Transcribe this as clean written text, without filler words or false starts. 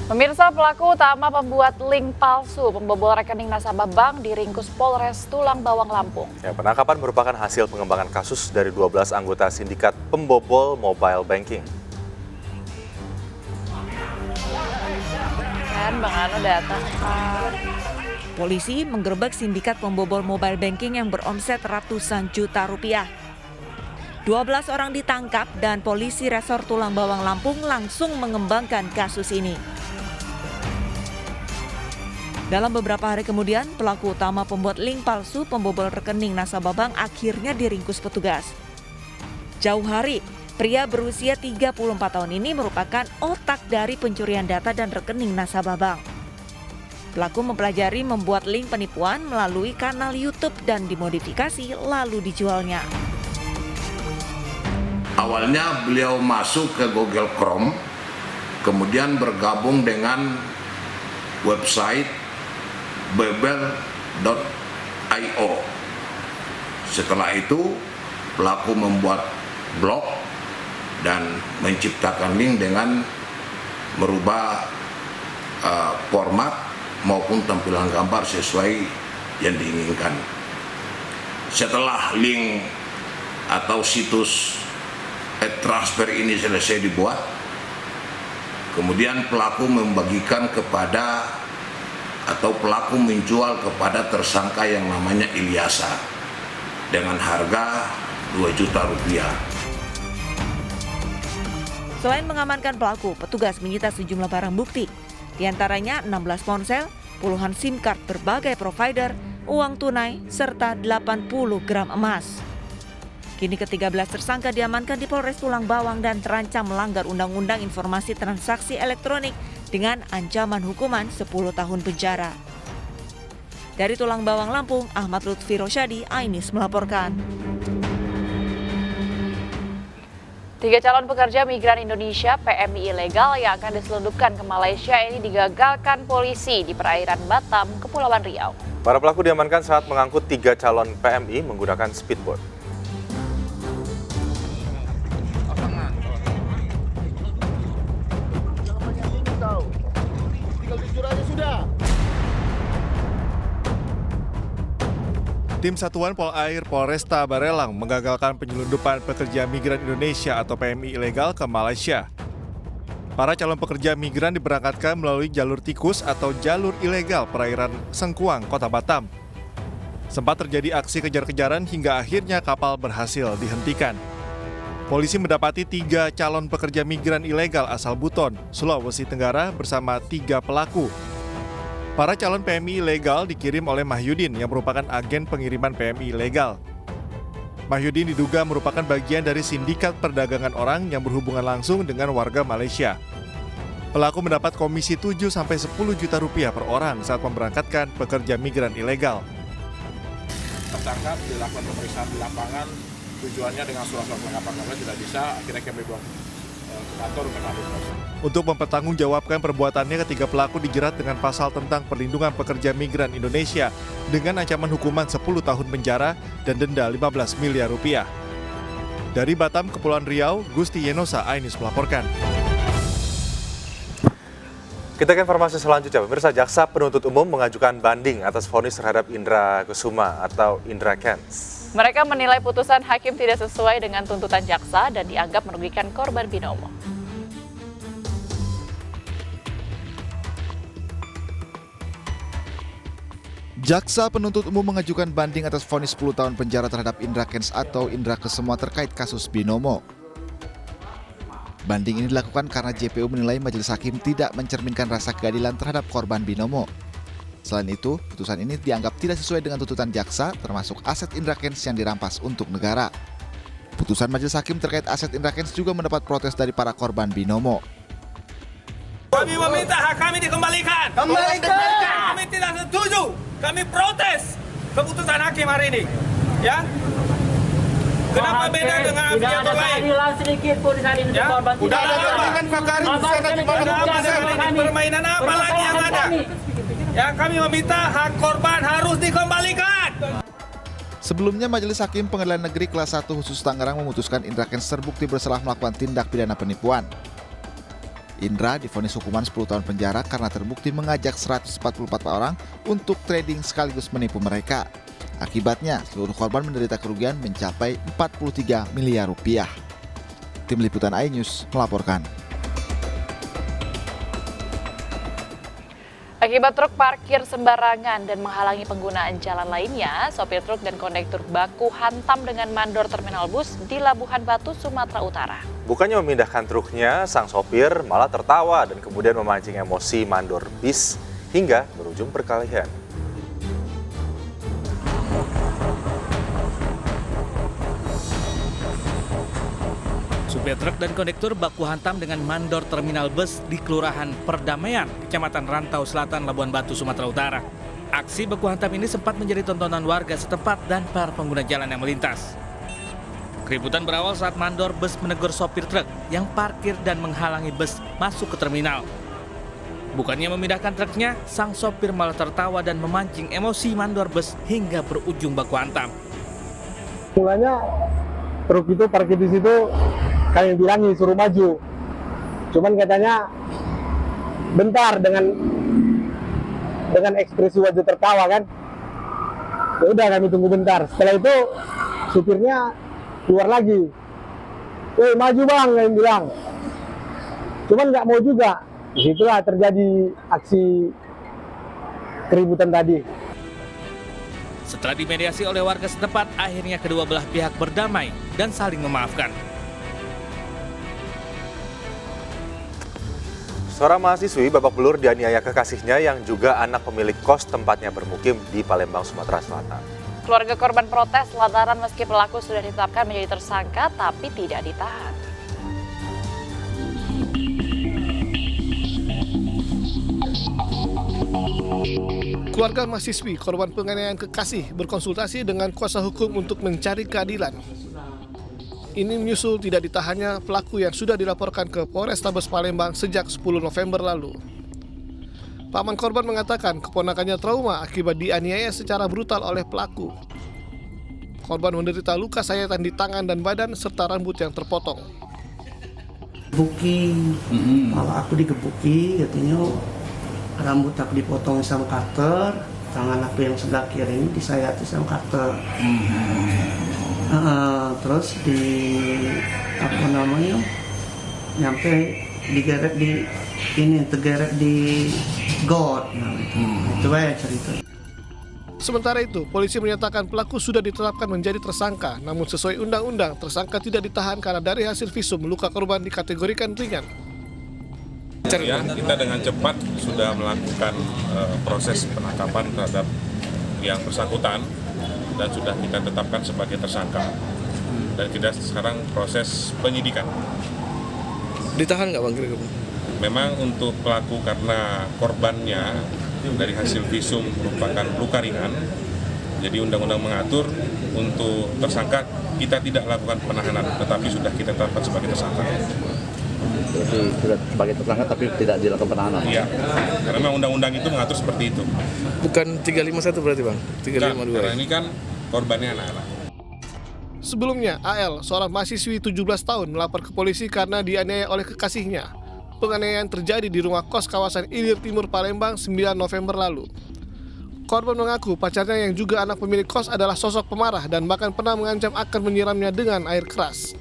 Pemirsa, pelaku utama pembuat link palsu pembobol rekening nasabah bank diringkus Polres Tulang Bawang, Lampung. Ya, penangkapan merupakan hasil pengembangan kasus dari 12 anggota sindikat pembobol mobile banking. Kan Bang Anu datang. Polisi menggerebek sindikat pembobol mobile banking yang beromset ratusan juta rupiah. 12 orang ditangkap dan polisi Resor Tulang Bawang, Lampung langsung mengembangkan kasus ini. Dalam beberapa hari kemudian, pelaku utama pembuat link palsu pembobol rekening nasabah bank akhirnya diringkus petugas. Jauh hari, pria berusia 34 tahun ini merupakan otak dari pencurian data dan rekening nasabah bank. Pelaku mempelajari membuat link penipuan melalui kanal YouTube dan dimodifikasi lalu dijualnya. Awalnya beliau masuk ke Google Chrome, kemudian bergabung dengan website bebel.io. Setelah itu, pelaku membuat blog dan menciptakan link dengan merubah format maupun tampilan gambar sesuai yang diinginkan. Setelah link atau situs transfer ini selesai dibuat, kemudian pelaku membagikan kepada atau pelaku menjual kepada tersangka yang namanya Ilyasa dengan harga 2 juta rupiah. Selain mengamankan pelaku, petugas menyita sejumlah barang bukti, diantaranya 16 ponsel, puluhan SIM card berbagai provider, uang tunai, serta 80 gram emas. Kini ke-13 tersangka diamankan di Polres Tulang Bawang dan terancam melanggar Undang-Undang Informasi Transaksi Elektronik dengan ancaman hukuman 10 tahun penjara. Dari Tulang Bawang, Lampung, Ahmad Lutfi Rosyadi, Ainis melaporkan. 3 calon pekerja migran Indonesia PMI ilegal yang akan diselundupkan ke Malaysia ini digagalkan polisi di perairan Batam, Kepulauan Riau. Para pelaku diamankan saat mengangkut 3 calon PMI menggunakan speedboat. Tim Satuan Polair Polresta Barelang menggagalkan penyelundupan pekerja migran Indonesia atau PMI ilegal ke Malaysia. Para calon pekerja migran diberangkatkan melalui jalur tikus atau jalur ilegal perairan Sengkuang, Kota Batam. Sempat terjadi aksi kejar-kejaran hingga akhirnya kapal berhasil dihentikan. Polisi mendapati 3 calon pekerja migran ilegal asal Buton, Sulawesi Tenggara bersama 3 pelaku. Para calon PMI ilegal dikirim oleh Mahyudin yang merupakan agen pengiriman PMI ilegal. Mahyudin diduga merupakan bagian dari sindikat perdagangan orang yang berhubungan langsung dengan warga Malaysia. Pelaku mendapat komisi 7-10 juta rupiah per orang saat memberangkatkan pekerja migran ilegal. Tertangkap, dilakukan pemeriksaan di lapangan, tujuannya dengan surat-surat penangkapan kami tidak bisa, akhirnya kami bawa ke kantor untuk mengambil proses. Untuk mempertanggungjawabkan perbuatannya, ketiga pelaku dijerat dengan pasal tentang perlindungan pekerja migran Indonesia dengan ancaman hukuman 10 tahun penjara dan denda 15 miliar rupiah. Dari Batam, Kepulauan Riau, Gusti Yenosa, Ainis melaporkan. Kita ke informasi selanjutnya. Pemirsa, Jaksa Penuntut Umum mengajukan banding atas vonis terhadap Indra Kusuma atau Indra Kents. Mereka menilai putusan hakim tidak sesuai dengan tuntutan jaksa dan dianggap merugikan korban binomo. Jaksa Penuntut Umum mengajukan banding atas vonis 10 tahun penjara terhadap Indra Kents atau Indra Kusuma terkait kasus binomo. Banding ini dilakukan karena JPU menilai majelis hakim tidak mencerminkan rasa keadilan terhadap korban binomo. Selain itu, putusan ini dianggap tidak sesuai dengan tuntutan jaksa, termasuk aset Indra Kents yang dirampas untuk negara. Putusan majelis hakim terkait aset Indra Kents juga mendapat protes dari para korban binomo. Kami meminta hak kami dikembalikan. Kembalikan. Kami tidak setuju. Kami protes keputusan hakim hari ini. Ya. Kenapa beda dengan yang lain? Tidak sedikit pun di sana untuk korban. Udah ada bandingan Fakari di sana di mana? Permainan apa lagi yang ada? Ya, kami meminta hak korban harus dikembalikan. Sebelumnya, Majelis Hakim Pengadilan Negeri Kelas 1 Khusus Tangerang memutuskan Indra Kents terbukti bersalah melakukan tindak pidana penipuan. Indra divonis hukuman 10 tahun penjara karena terbukti mengajak 144 orang untuk trading sekaligus menipu mereka. Akibatnya, seluruh korban menderita kerugian mencapai 43 miliar rupiah. Tim Liputan iNews melaporkan. Akibat truk parkir sembarangan dan menghalangi penggunaan jalan lainnya, sopir truk dan kondektur baku hantam dengan mandor terminal bus di Labuhan Batu, Sumatera Utara. Bukannya memindahkan truknya, sang sopir malah tertawa dan kemudian memancing emosi mandor bis hingga berujung perkelahian. Supir truk dan kondektur baku hantam dengan mandor terminal bus di Kelurahan Perdamaian, Kecamatan Rantau Selatan, Labuan Batu, Sumatera Utara. Aksi baku hantam ini sempat menjadi tontonan warga setempat dan para pengguna jalan yang melintas. Keributan berawal saat mandor bus menegur sopir truk yang parkir dan menghalangi bus masuk ke terminal. Bukannya memindahkan truknya, sang sopir malah tertawa dan memancing emosi mandor bus hingga berujung baku hantam. Mulanya truk itu parkir di situ, kami bilangin suruh maju. Cuman katanya bentar dengan ekspresi wajah tertawa kan. Ya udah kami tunggu bentar. Setelah itu supirnya keluar lagi. Maju bang, kami bilang. Cuman nggak mau juga. Disitulah terjadi aksi keributan tadi. Setelah dimediasi oleh warga setempat, akhirnya kedua belah pihak berdamai dan saling memaafkan. Seorang mahasiswi babak belur dianiaya kekasihnya yang juga anak pemilik kos tempatnya bermukim di Palembang, Sumatera Selatan. Keluarga korban protes lantaran meski pelaku sudah ditetapkan menjadi tersangka tapi tidak ditahan. Keluarga mahasiswi korban penganiayaan kekasih berkonsultasi dengan kuasa hukum untuk mencari keadilan. Ini menyusul tidak ditahannya pelaku yang sudah dilaporkan ke Polrestabes Palembang sejak 10 November lalu. Paman korban mengatakan keponakannya trauma akibat dianiaya secara brutal oleh pelaku. Korban menderita luka sayatan di tangan dan badan serta rambut yang terpotong. Gebuki, malah aku digebuki, katanya rambut aku dipotong sama cutter, tangan aku yang sebelah kiri ini disayati sama cutter. Terus nyampe digeret tegeret di got. Itu aja cerita. Sementara itu, polisi menyatakan pelaku sudah ditetapkan menjadi tersangka, namun sesuai undang-undang, tersangka tidak ditahan karena dari hasil visum luka korban dikategorikan ringan. Ya, kita dengan cepat sudah melakukan proses penangkapan terhadap yang bersangkutan dan sudah kita tetapkan sebagai tersangka. Dan kita sekarang proses penyidikan. Ditahan nggak Bang kira-kira? Memang untuk pelaku karena korbannya dari hasil visum merupakan luka ringan, jadi undang-undang mengatur untuk tersangka kita tidak lakukan penahanan, tetapi sudah kita tetapkan sebagai tersangka. Jadi sudah sebagai tersangka tapi tidak dilakukan penahanan? Iya, karena memang undang-undang itu mengatur seperti itu. Bukan 351 berarti Bang? 352. Karena ini kan korbannya anak-anak. Sebelumnya, AL, seorang mahasiswi 17 tahun melapor ke polisi karena dianiaya oleh kekasihnya. Penganiayaan terjadi di rumah kos kawasan Ilir Timur, Palembang, 9 November lalu. Korban mengaku pacarnya yang juga anak pemilik kos adalah sosok pemarah dan bahkan pernah mengancam akan menyiramnya dengan air keras.